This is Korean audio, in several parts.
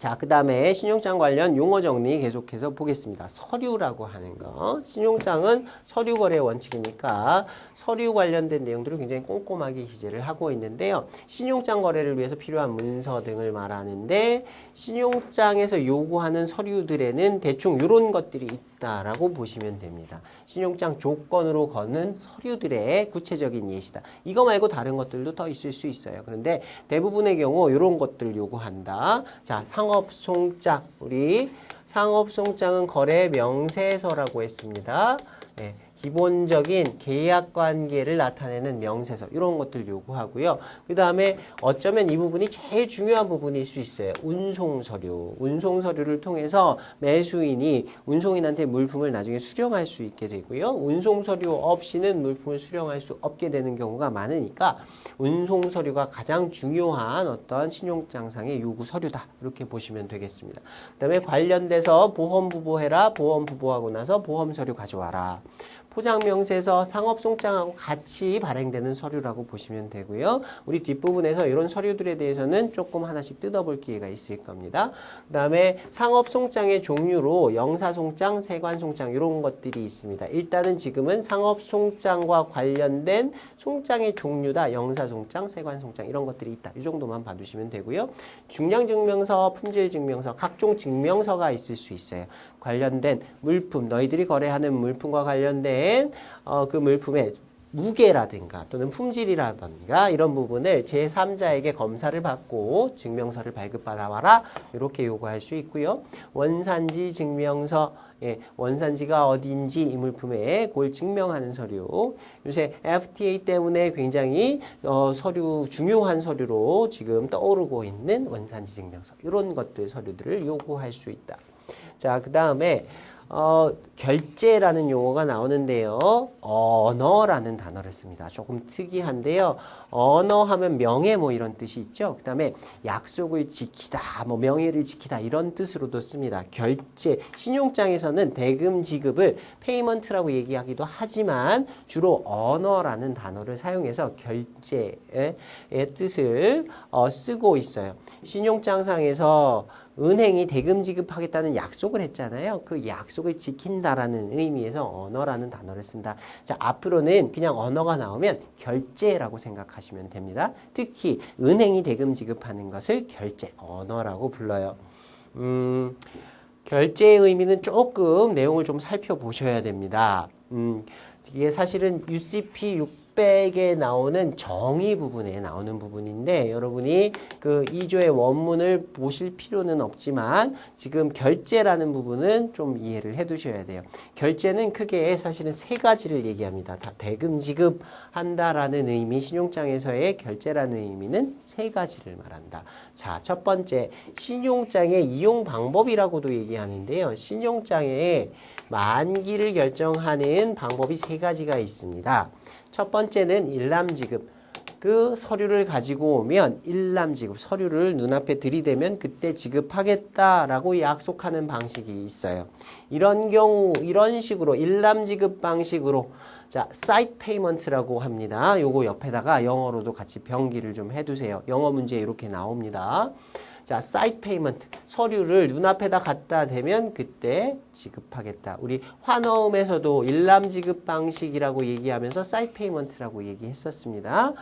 자, 그 다음에 신용장 관련 용어 정리 계속해서 보겠습니다. 서류라고 하는 거. 신용장은 서류 거래 원칙이니까 서류 관련된 내용들을 굉장히 꼼꼼하게 기재를 하고 있는데요. 신용장 거래를 위해서 필요한 문서 등을 말하는데 신용장에서 요구하는 서류들에는 대충 이런 것들이 있다라고 보시면 됩니다. 신용장 조건으로 거는 서류들의 구체적인 예시다. 이거 말고 다른 것들도 더 있을 수 있어요. 그런데 대부분의 경우 이런 것들 요구한다. 자, 상업송장. 우리 상업송장은 거래 명세서라고 했습니다. 네. 기본적인 계약 관계를 나타내는 명세서 이런 것들 요구하고요. 그 다음에 어쩌면 이 부분이 제일 중요한 부분일 수 있어요. 운송서류. 운송서류를 통해서 매수인이 운송인한테 물품을 나중에 수령할 수 있게 되고요. 운송서류 없이는 물품을 수령할 수 없게 되는 경우가 많으니까 운송서류가 가장 중요한 어떤 신용장상의 요구 서류다. 이렇게 보시면 되겠습니다. 그 다음에 관련돼서 보험부보해라. 보험부보하고 나서 보험서류 가져와라. 포장명세서 상업송장하고 같이 발행되는 서류라고 보시면 되고요. 우리 뒷부분에서 이런 서류들에 대해서는 조금 하나씩 뜯어볼 기회가 있을 겁니다. 그 다음에 상업송장의 종류로 영사송장, 세관송장 이런 것들이 있습니다. 일단은 지금은 상업송장과 관련된 송장의 종류다. 영사송장, 세관송장 이런 것들이 있다. 이 정도만 봐두시면 되고요. 중량증명서, 품질증명서, 각종 증명서가 있을 수 있어요. 관련된 물품, 너희들이 거래하는 물품과 관련된 그 물품의 무게라든가 또는 품질이라든가 이런 부분을 제3자에게 검사를 받고 증명서를 발급받아와라 이렇게 요구할 수 있고요. 원산지 증명서, 예, 원산지가 어딘지 이 물품에 그걸 증명하는 서류. 요새 FTA 때문에 굉장히 서류 중요한 서류로 지금 떠오르고 있는 원산지 증명서 이런 것들 서류들을 요구할 수 있다. 자, 그 다음에 결제라는 용어가 나오는데요. 언어라는 단어를 씁니다. 조금 특이한데요. 언어 하면 명예 뭐 이런 뜻이 있죠. 그 다음에 약속을 지키다, 뭐 명예를 지키다 이런 뜻으로도 씁니다. 결제, 신용장에서는 대금 지급을 페이먼트라고 얘기하기도 하지만 주로 언어라는 단어를 사용해서 결제의 뜻을 쓰고 있어요. 신용장상에서 은행이 대금 지급하겠다는 약속을 했잖아요. 그 약속을 지킨다라는 의미에서 언어라는 단어를 쓴다. 자, 앞으로는 그냥 언어가 나오면 결제라고 생각하시면 됩니다. 특히 은행이 대금 지급하는 것을 결제, 언어라고 불러요. 결제의 의미는 조금 내용을 좀 살펴보셔야 됩니다. 이게 사실은 UCP 600에 나오는 정의 부분에 나오는 부분인데 여러분이 그 2조의 원문을 보실 필요는 없지만 지금 결제라는 부분은 좀 이해를 해 두셔야 돼요. 결제는 크게 사실은 세 가지를 얘기합니다. 다 대금 지급한다라는 의미, 신용장에서의 결제라는 의미는 세 가지를 말한다. 자, 첫 번째, 신용장의 이용 방법이라고도 얘기하는데요. 신용장의 만기를 결정하는 방법이 세 가지가 있습니다. 첫 번째는 일람지급. 그 서류를 가지고 오면 일람지급, 서류를 눈앞에 들이대면 그때 지급하겠다라고 약속하는 방식이 있어요. 이런 경우, 이런 식으로 일람지급 방식으로 자, 사이트 페이먼트라고 합니다. 요거 옆에다가 영어로도 같이 병기를 좀 해두세요. 영어 문제 이렇게 나옵니다. 자, 사이트 페이먼트, 서류를 눈앞에다 갖다 대면 그때 지급하겠다. 우리 환어음에서도 일람 지급 방식이라고 얘기하면서 사이트 페이먼트라고 얘기했었습니다.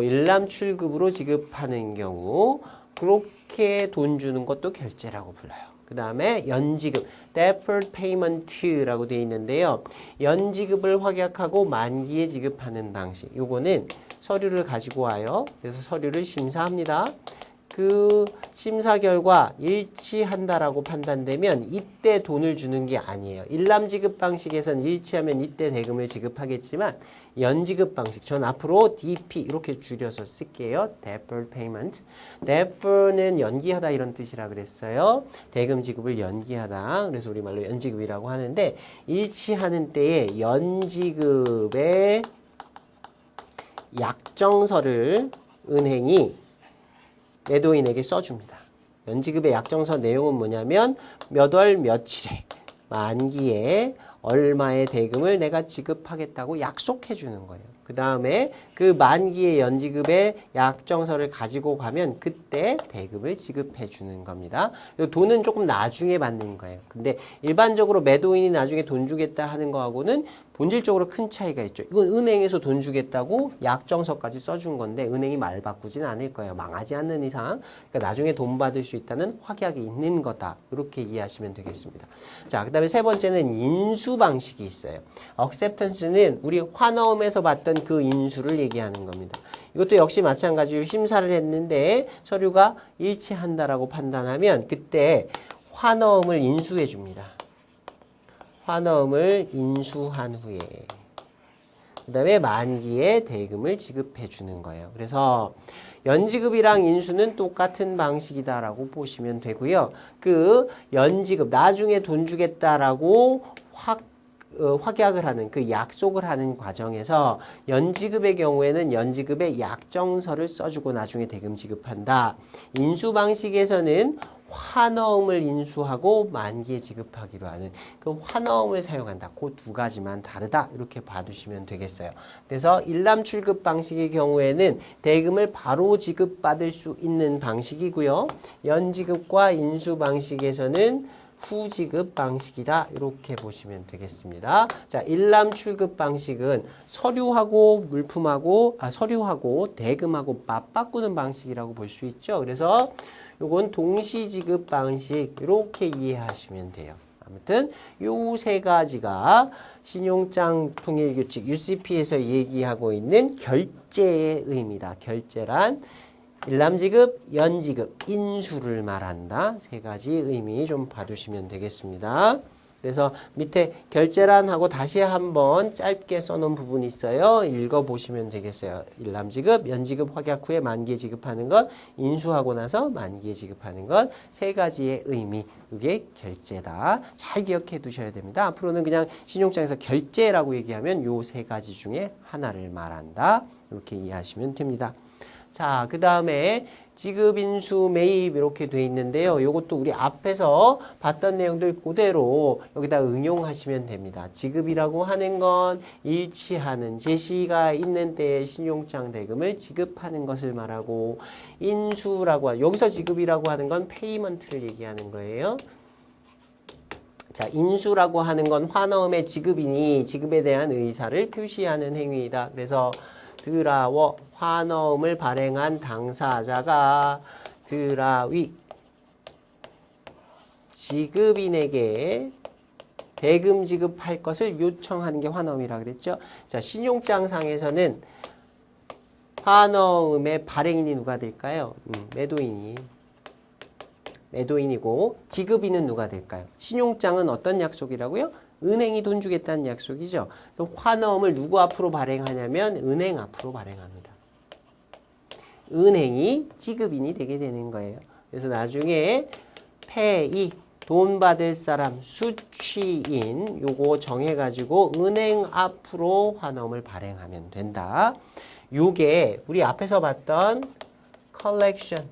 일람 출급으로 지급하는 경우 그렇게 돈 주는 것도 결제라고 불러요. 그 다음에 연지급, deferred payment라고 되어 있는데요. 연지급을 확약하고 만기에 지급하는 방식. 요거는 서류를 가지고 와요. 그래서 서류를 심사합니다. 그 심사 결과 일치한다라고 판단되면 이때 돈을 주는 게 아니에요. 일람지급 방식에서는 일치하면 이때 대금을 지급하겠지만 연지급 방식, 전 앞으로 DP 이렇게 줄여서 쓸게요. Deferred Payment. Defer는 연기하다 이런 뜻이라 그랬어요. 대금 지급을 연기하다. 그래서 우리말로 연지급이라고 하는데 일치하는 때에 연지급의 약정서를 은행이 매도인에게 써줍니다. 연지급의 약정서 내용은 뭐냐면 몇 월 며칠에 만기에 얼마의 대금을 내가 지급하겠다고 약속해 주는 거예요. 그 다음에 그 그 만기의 연지급의 약정서를 가지고 가면 그때 대금을 지급해 주는 겁니다. 돈은 조금 나중에 받는 거예요. 근데 일반적으로 매도인이 나중에 돈 주겠다 하는 거하고는 본질적으로 큰 차이가 있죠. 이건 은행에서 돈 주겠다고 약정서까지 써준 건데 은행이 말 바꾸진 않을 거예요. 망하지 않는 이상. 그러니까 나중에 돈 받을 수 있다는 확약이 있는 거다. 이렇게 이해하시면 되겠습니다. 자, 그 다음에 세 번째는 인수 방식이 있어요. acceptance는 우리 환어음에서 봤던 그 인수를 얘기하는 겁니다. 이것도 역시 마찬가지로 심사를 했는데 서류가 일치한다라고 판단하면 그때 환어음을 인수해 줍니다. 환어음을 인수한 후에 그 다음에 만기에 대금을 지급해 주는 거예요. 그래서 연지급이랑 인수는 똑같은 방식이다라고 보시면 되고요. 그 연지급, 나중에 돈 주겠다라고 확약을 하는 그 약속을 하는 과정에서 연지급의 경우에는 연지급의 약정서를 써주고 나중에 대금 지급한다. 인수 방식에서는 환어음을 인수하고 만기에 지급하기로 하는 그 환어음을 사용한다. 그 두 가지만 다르다. 이렇게 봐두시면 되겠어요. 그래서 일람출급 방식의 경우에는 대금을 바로 지급받을 수 있는 방식이고요. 연지급과 인수 방식에서는 후지급 방식이다. 이렇게 보시면 되겠습니다. 자, 일람출급 방식은 서류하고 서류하고 대금하고 맞바꾸는 방식이라고 볼 수 있죠. 그래서 요건 동시지급 방식 이렇게 이해하시면 돼요. 아무튼 요 세 가지가 신용장 통일규칙 UCP에서 얘기하고 있는 결제의 의미다. 결제란 일람지급, 연지급, 인수를 말한다. 세 가지 의미 좀 봐두시면 되겠습니다. 그래서 밑에 결제란하고 다시 한번 짧게 써놓은 부분이 있어요. 읽어보시면 되겠어요. 일람지급, 연지급 확약 후에 만기에 지급하는 것, 인수하고 나서 만기에 지급하는 것, 세 가지의 의미, 이게 결제다. 잘 기억해 두셔야 됩니다. 앞으로는 그냥 신용장에서 결제라고 얘기하면 요 세 가지 중에 하나를 말한다. 이렇게 이해하시면 됩니다. 자, 그 다음에 지급, 인수, 매입 이렇게 돼 있는데요. 이것도 우리 앞에서 봤던 내용들 그대로 여기다 응용하시면 됩니다. 지급이라고 하는 건 일치하는 제시가 있는 때에 신용장 대금을 지급하는 것을 말하고 인수라고 여기서 지급이라고 하는 건 페이먼트를 얘기하는 거예요. 자, 인수라고 하는 건 환어음의 지급이니 지급에 대한 의사를 표시하는 행위이다. 그래서 드라워 환어음을 발행한 당사자가 드라위 지급인에게 대금 지급할 것을 요청하는 게 환어음이라고 그랬죠. 자, 신용장상에서는 환어음의 발행인이 누가 될까요? 매도인이고 지급인은 누가 될까요? 신용장은 어떤 약속이라고요? 은행이 돈 주겠다는 약속이죠. 환어음을 누구 앞으로 발행하냐면 은행 앞으로 발행합니다. 은행이 지급인이 되게 되는 거예요. 그래서 나중에 페이, 돈 받을 사람, 수취인 요거 정해가지고 은행 앞으로 환어음을 발행하면 된다. 요게 우리 앞에서 봤던 컬렉션,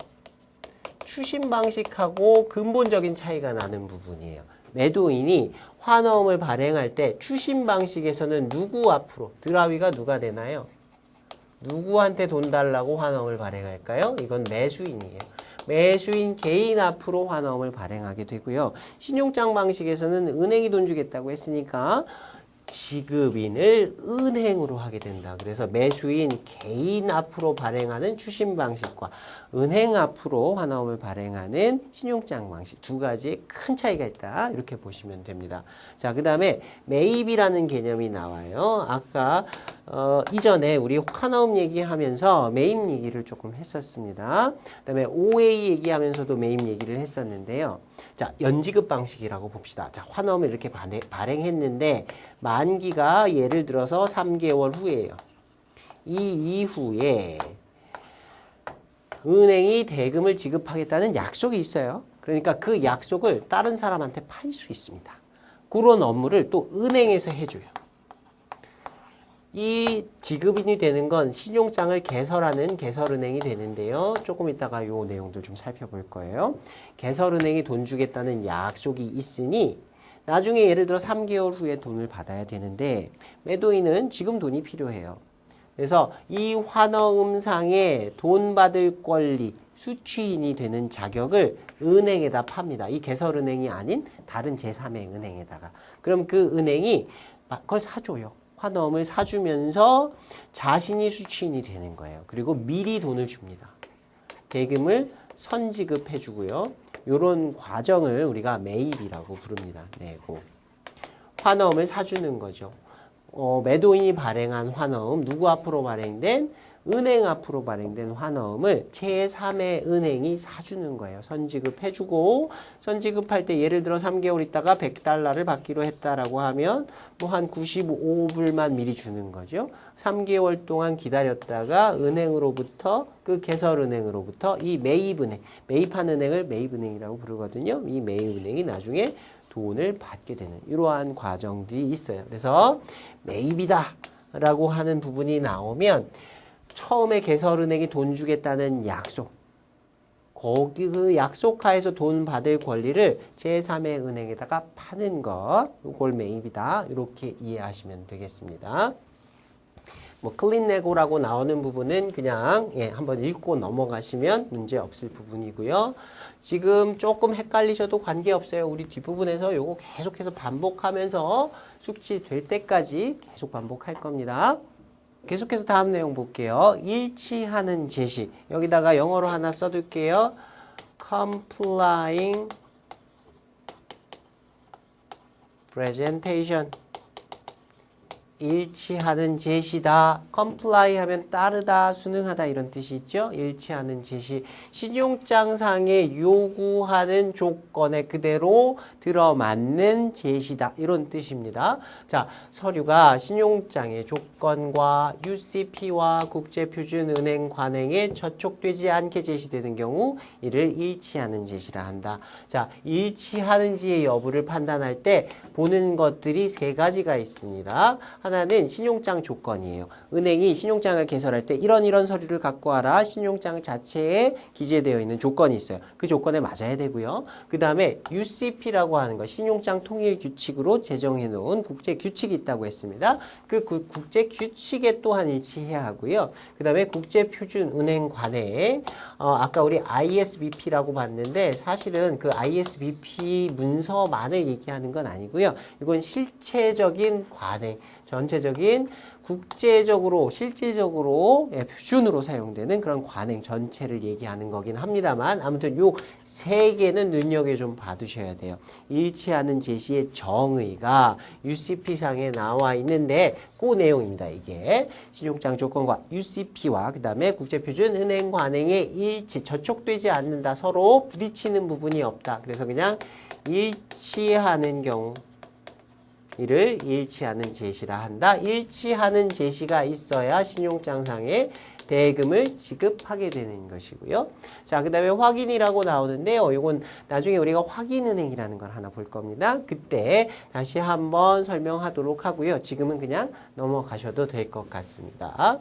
추심 방식하고 근본적인 차이가 나는 부분이에요. 매도인이 환어음을 발행할 때 추심 방식에서는 누구 앞으로, 드라위가 누가 되나요? 누구한테 돈 달라고 환어음을 발행할까요? 이건 매수인이에요. 매수인 개인 앞으로 환어음을 발행하게 되고요. 신용장 방식에서는 은행이 돈 주겠다고 했으니까 지급인을 은행으로 하게 된다. 그래서 매수인 개인 앞으로 발행하는 추심 방식과 은행 앞으로 환어음을 발행하는 신용장 방식 두 가지의 큰 차이가 있다. 이렇게 보시면 됩니다. 자, 그 다음에 매입이라는 개념이 나와요. 아까 이전에 우리 환어음 얘기하면서 매입 얘기를 조금 했었습니다. 그 다음에 OA 얘기하면서도 매입 얘기를 했었는데요. 자, 연지급 방식이라고 봅시다. 자, 환어음을 이렇게 발행했는데 만기가 예를 들어서 3개월 후에요. 이 이후에 은행이 대금을 지급하겠다는 약속이 있어요. 그러니까 그 약속을 다른 사람한테 팔 수 있습니다. 그런 업무를 또 은행에서 해줘요. 이 지급인이 되는 건 신용장을 개설하는 개설은행이 되는데요. 조금 이따가 요 내용들 좀 살펴볼 거예요. 개설은행이 돈 주겠다는 약속이 있으니 나중에 예를 들어 3개월 후에 돈을 받아야 되는데 매도인은 지금 돈이 필요해요. 그래서 이 환어음상에 돈 받을 권리, 수취인이 되는 자격을 은행에다 팝니다. 이 개설은행이 아닌 다른 제3의 은행에다가. 그럼 그 은행이 그걸 사줘요. 환어음을 사주면서 자신이 수취인이 되는 거예요. 그리고 미리 돈을 줍니다. 대금을 선지급해 주고요. 이런 과정을 우리가 매입이라고 부릅니다. 내고. 환어음을 사주는 거죠. 매도인이 발행한 환어음, 누구 앞으로 발행된? 은행 앞으로 발행된 환어음을 제3의 은행이 사주는 거예요. 선지급해주고 선지급할 때 예를 들어 3개월 있다가 $100를 받기로 했다라고 하면 뭐 한 95불만 미리 주는 거죠. 3개월 동안 기다렸다가 은행으로부터 그 개설은행으로부터 이 매입은행, 매입한 은행을 매입은행이라고 부르거든요. 이 매입은행이 나중에 돈을 받게 되는 이러한 과정들이 있어요. 그래서 매입이다 라고 하는 부분이 나오면 처음에 개설은행이 돈 주겠다는 약속, 거기 그 약속하에서 돈 받을 권리를 제3의 은행에다가 파는 것, 이걸 매입이다. 이렇게 이해하시면 되겠습니다. 뭐 클린 레고라고 나오는 부분은 그냥 한번 읽고 넘어가시면 문제 없을 부분이고요. 지금 조금 헷갈리셔도 관계없어요. 우리 뒷부분에서 요거 계속해서 반복하면서 숙지될 때까지 계속 반복할 겁니다. 계속해서 다음 내용 볼게요. 일치하는 제시. 여기다가 영어로 하나 써둘게요. complying presentation. 일치하는 제시다. comply 하면 따르다, 순응하다 이런 뜻이 있죠. 일치하는 제시. 신용장상에 요구하는 조건에 그대로 들어맞는 제시다. 이런 뜻입니다. 자, 서류가 신용장의 조건과 UCP와 국제표준은행 관행에 저촉되지 않게 제시되는 경우 이를 일치하는 제시라 한다. 자, 일치하는지의 여부를 판단할 때 보는 것들이 세 가지가 있습니다. 하나는 신용장 조건이에요. 은행이 신용장을 개설할 때 이런 서류를 갖고 와라. 신용장 자체에 기재되어 있는 조건이 있어요. 그 조건에 맞아야 되고요. 그 다음에 UCP라고 하는 거, 신용장 통일 규칙으로 제정해 놓은 국제 규칙이 있다고 했습니다. 그 국제 규칙에 또한 일치해야 하고요. 그 다음에 국제표준은행 관해에 아까 우리 ISBP라고 봤는데 사실은 그 ISBP 문서만을 얘기하는 건 아니고요. 이건 실체적인 관행, 전체적인 국제적으로 실질적으로 표준으로 사용되는 그런 관행 전체를 얘기하는 거긴 합니다만 아무튼 요 세 개는 눈여겨 좀 봐두셔야 돼요. 일치하는 제시의 정의가 UCP상에 나와 있는데 그 내용입니다. 이게 신용장 조건과 UCP와 그 다음에 국제표준은행 관행의 일치, 저촉되지 않는다. 서로 부딪히는 부분이 없다. 그래서 그냥 일치하는 경우 이를 일치하는 제시라 한다. 일치하는 제시가 있어야 신용장상에 대금을 지급하게 되는 것이고요. 자, 그 다음에 확인이라고 나오는데요. 이건 나중에 우리가 확인은행이라는 걸 하나 볼 겁니다. 그때 다시 한번 설명하도록 하고요. 지금은 그냥 넘어가셔도 될 것 같습니다.